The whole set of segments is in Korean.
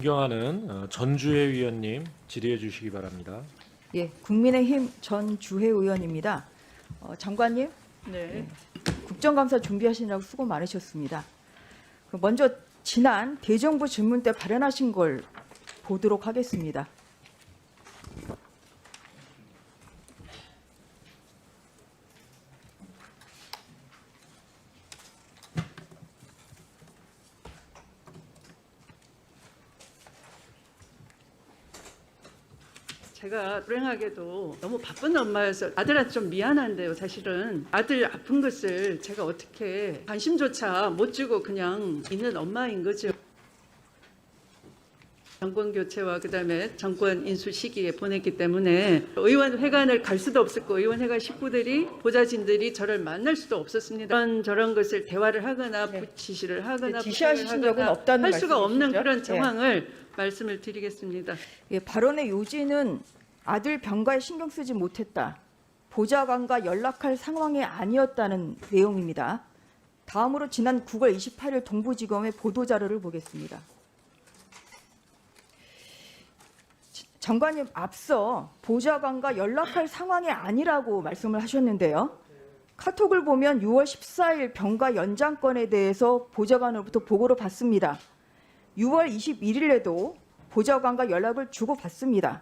존경하는 전주혜 위원님 질의해 주시기 바랍니다. 예, 국민의힘 전주혜 의원입니다. 장관님, 네. 국정감사 준비하시느라고 수고 많으셨습니다. 먼저 지난 대정부 질문 때 발언하신 걸 보도록 하겠습니다. 제가 불행하게도 너무 바쁜 엄마여서 아들한테 좀 미안한데요. 사실은 아들 아픈 것을 제가 어떻게 관심조차 못 주고 그냥 있는 엄마인 거죠. 정권 교체와 그다음에 정권 인수 시기에 보냈기 때문에 의원회관을 갈 수도 없었고 의원회관 식구들이 보좌진들이 저를 만날 수도 없었습니다. 저런 것을 대화를 하거나 지시를 하거나 지시하신 적은 없다는 할 수가 없는 말씀이시죠? 그런 상황을 말씀을 드리겠습니다. 예, 발언의 요지는 아들 병가에 신경 쓰지 못했다. 보좌관과 연락할 상황이 아니었다는 내용입니다. 다음으로 지난 9월 28일 동부지검의 보도자료를 보겠습니다. 장관님, 앞서 보좌관과 연락할 상황이 아니라고 말씀을 하셨는데요. 카톡을 보면 6월 14일 병가 연장건에 대해서 보좌관으로부터 보고를 받습니다. 6월 21일에도 보좌관과 연락을 주고받습니다.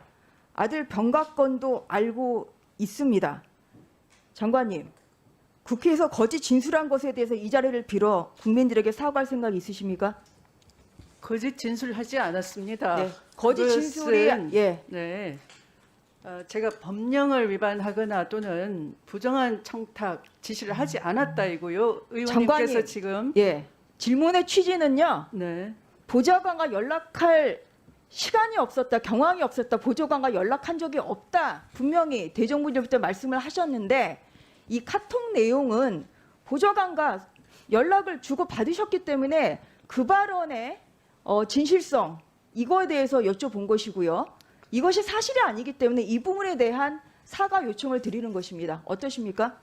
아들 병가건도 알고 있습니다. 장관님, 국회에서 거짓 진술한 것에 대해서 이 자리를 빌어 국민들에게 사과할 생각이 있으십니까? 거짓 진술하지 않았습니다. 네, 거짓 진술이 네. 제가 법령을 위반하거나 또는 부정한 청탁 지시를 하지 않았다이고요. 의원님께서 장관님, 지금 질문의 취지는요. 네. 보좌관과 연락할 시간이 없었다, 경황이 없었다, 보좌관과 연락한 적이 없다, 분명히 대정부님부터 말씀을 하셨는데 이 카톡 내용은 보좌관과 연락을 주고 받으셨기 때문에 그 발언의 진실성, 이거에 대해서 여쭤본 것이고요. 이것이 사실이 아니기 때문에 이 부분에 대한 사과 요청을 드리는 것입니다. 어떠십니까?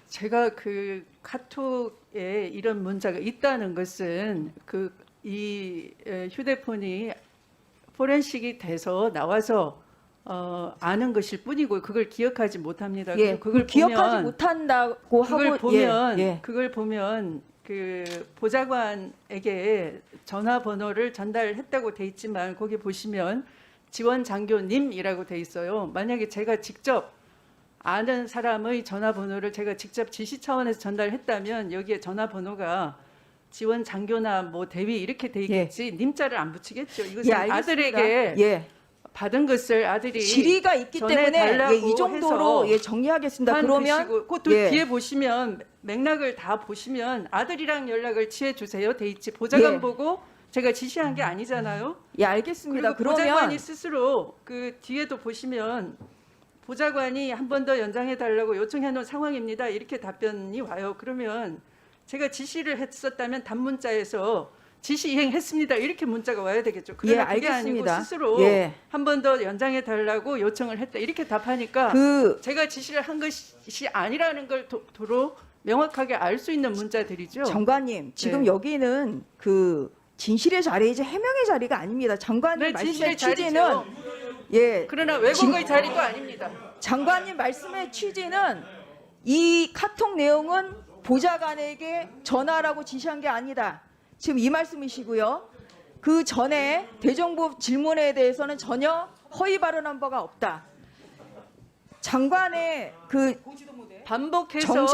제가 그 카톡에 이런 문자가 있다는 것은 이 휴대폰이 포렌식이 돼서 나와서 아는 것일 뿐이고 그걸 기억하지 못합니다. 예, 그걸 기억하지 못한다고 하고 그걸 보면 그 보좌관에게 전화번호를 전달했다고 돼 있지만 거기 보시면 지원 장교님이라고 돼 있어요. 만약에 제가 직접 아는 사람의 전화번호를 제가 직접 지시 차원에서 전달했다면 여기에 전화번호가 지원 장교나 뭐 대위 이렇게 돼 있겠지 님자를 안 붙이겠죠. 이것은 아들에게 받은 것을 아들이 질의가 있기 때문에 이 정도로 정리하겠습니다. 그러면 또 뒤에 보시면 맥락을 다 보시면 아들이랑 연락을 취해 주세요. 돼 있지. 보좌관 보고 제가 지시한 게 아니잖아요. 예, 알겠습니다. 그리고 보좌관이 스스로 그 뒤에도 보시면 보좌관이 한 번 더 연장해 달라고 요청해 놓은 상황입니다. 이렇게 답변이 와요. 그러면 제가 지시를 했었다면 단문자에서 지시 이행했습니다. 이렇게 문자가 와야 되겠죠. 그러나 그게 아니고 스스로 한 번 더 연장해 달라고 요청을 했다. 이렇게 답하니까 제가 지시를 한 것이 아니라는 걸 도로 명확하게 알 수 있는 문자들이죠. 장관님, 지금 여기는 그 진실의 자리이지 해명의 자리가 아닙니다. 장관님 말씀의 취지는 그러나 왜곡의 자리도 아닙니다. 장관님 말씀의 취지는 이 카톡 내용은 보좌관에게 전화라고 지시한 게 아니다. 지금 이 말씀이시고요. 그 전에 대정부 질문에 대해서는 전혀 허위 발언한 바가 없다. 장관의 그 반복해서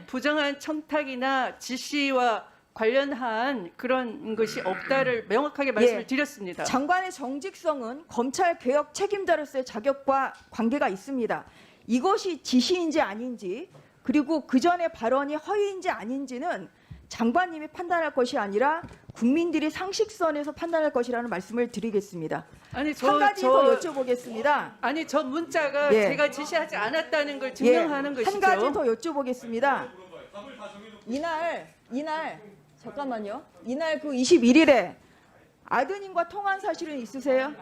부정한 청탁이나 지시와 관련한 그런 것이 없다를 명확하게 말씀을 드렸습니다. 장관의 정직성은 검찰 개혁 책임자로서의 자격과 관계가 있습니다. 이것이 지시인지 아닌지 그리고 그 전에 발언이 허위인지 아닌지는 장관님이 판단할 것이 아니라 국민들이 상식선에서 판단할 것이라는 말씀을 드리겠습니다. 한 가지 더 여쭤보겠습니다. 아니 저 문자가 제가 지시하지 않았다는 걸 증명하는 것이죠. 한 가지 더 여쭤보겠습니다. 이날 잠깐만요. 이날 그 21일에 아드님과 통화한 사실은 있으세요?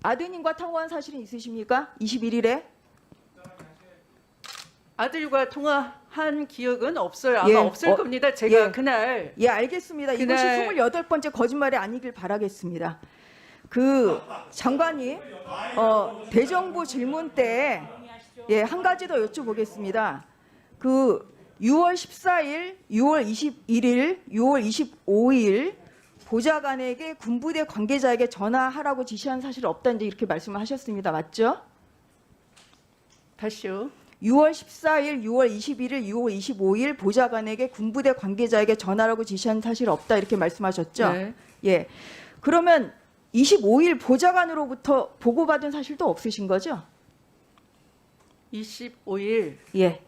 아드님과 통화한 사실은 있으십니까? 21일에? 아들과 통화 한 기억은 없어요. 아마 예, 없을 겁니다. 제가 예. 그날 예, 알겠습니다. 이것이 그날- 28번째 거짓말이 아니길 바라겠습니다. 그 장관님, 대정부 질문 때 예, 한 가지 더 여쭤보겠습니다. 그 6월 14일, 6월 21일, 6월 25일 보좌관에게 군부대 관계자에게 전화하라고 지시한 사실 없다 이제 이렇게 말씀을 하셨습니다. 맞죠? 다시요. 6월 14일, 6월 21일, 6월 25일 보좌관에게 군부대 관계자에게 전화라고 지시한 사실 없다 이렇게 말씀하셨죠? 네. 예. 그러면 25일 보좌관으로부터 보고받은 사실도 없으신 거죠? 25일 예.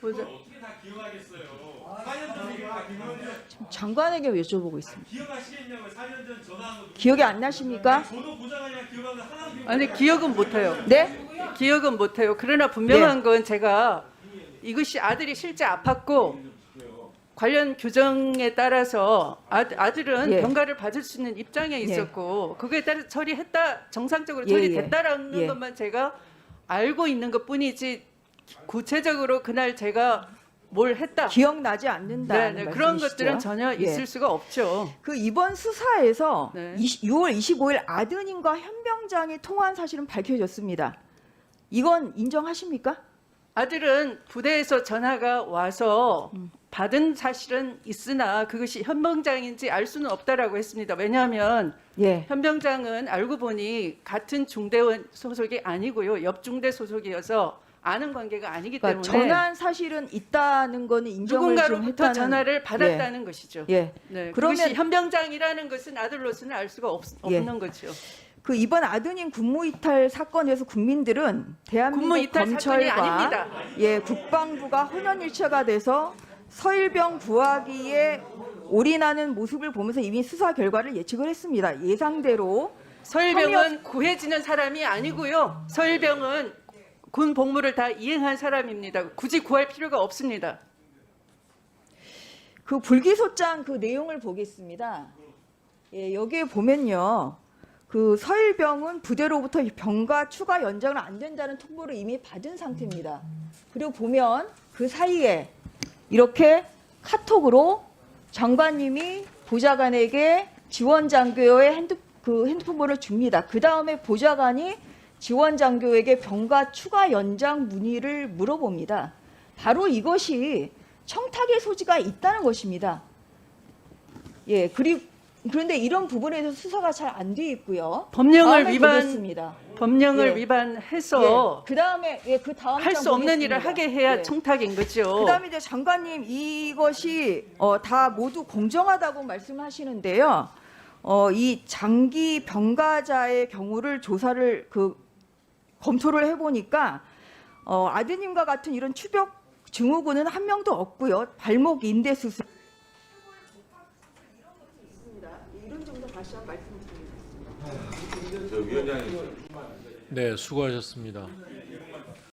보자. 어떻게 다 기억하겠어요? 4년 전에 다 기억하는데 지금 장관에게 여쭤보고 있습니다. 기억하시겠냐고요? 4년 전 전화한 거. 기억이 안 나십니까? 저도 보좌관이랑 기억하는 거 하나도 기억. 아니 기억은 못해요. 네? 기억은 못해요. 그러나 분명한 건 제가 이것이 아들이 실제 아팠고 관련 규정에 따라서 아들은 예. 병가를 받을 수 있는 입장에 있었고 그거에 따라서 처리했다 정상적으로 예, 처리됐다라는 예. 것만 제가 알고 있는 것뿐이지 구체적으로 그날 제가 뭘 했다. 기억나지 않는다. 네, 그런 것들은 전혀 있을 수가 없죠. 그 이번 수사에서 네. 6월 25일 아드님과 현병장이 통화한 사실은 밝혀졌습니다. 이건 인정하십니까? 아들은 부대에서 전화가 와서 받은 사실은 있으나 그것이 현병장인지 알 수는 없다라고 했습니다. 왜냐하면 예. 현병장은 알고 보니 같은 중대원 소속이 아니고요. 옆 중대 소속이어서 아는 관계가 아니기 그러니까 때문에 전화한 사실은 있다는 거는 인정을 좀 누군가로부터 했다는. 전화를 받았다는 것이죠. 예. 네, 그러면- 그것이 현병장이라는 것은 아들로서는 알 수가 예. 없는 거죠. 그 이번 아드님 군무 이탈 사건에서 국민들은 대한민국 군무 이탈 사건이 검찰과 아닙니다. 예, 국방부가 혼연일체가 돼서 서일병 구하기에 올인하는 모습을 보면서 이미 수사 결과를 예측을 했습니다. 예상대로 서일병은 구해지는 사람이 아니고요. 서일병은 군 복무를 다 이행한 사람입니다. 굳이 구할 필요가 없습니다. 그 불기소장 그 내용을 보겠습니다. 예, 여기에 보면요. 그 서일병은 부대로부터 병가 추가 연장은 안 된다는 통보를 이미 받은 상태입니다. 그리고 보면 그 사이에 이렇게 카톡으로 장관님이 보좌관에게 지원 장교의 핸드폰 번호를 줍니다. 그 다음에 보좌관이 지원 장교에게 병가 추가 연장 문의를 물어봅니다. 바로 이것이 청탁의 소지가 있다는 것입니다. 예, 그런데 이런 부분에 대해서 수사가 잘 안 돼 있고요. 법령을 다음에 위반 보겠습니다. 법령을 예. 위반해서 그 다음에 그 다음 할 수 없는 일을 하게 해야 청탁인 거죠. 그다음에 이제 장관님 이것이 다 모두 공정하다고 말씀하시는데요. 이 장기 병가자의 경우를 조사를 검토를 해보니까 아드님과 같은 이런 추벽 증후군은 한 명도 없고요. 발목 인대 수술 이런 정도 다시 한번 말씀드리겠습니다. 네, 수고하셨습니다.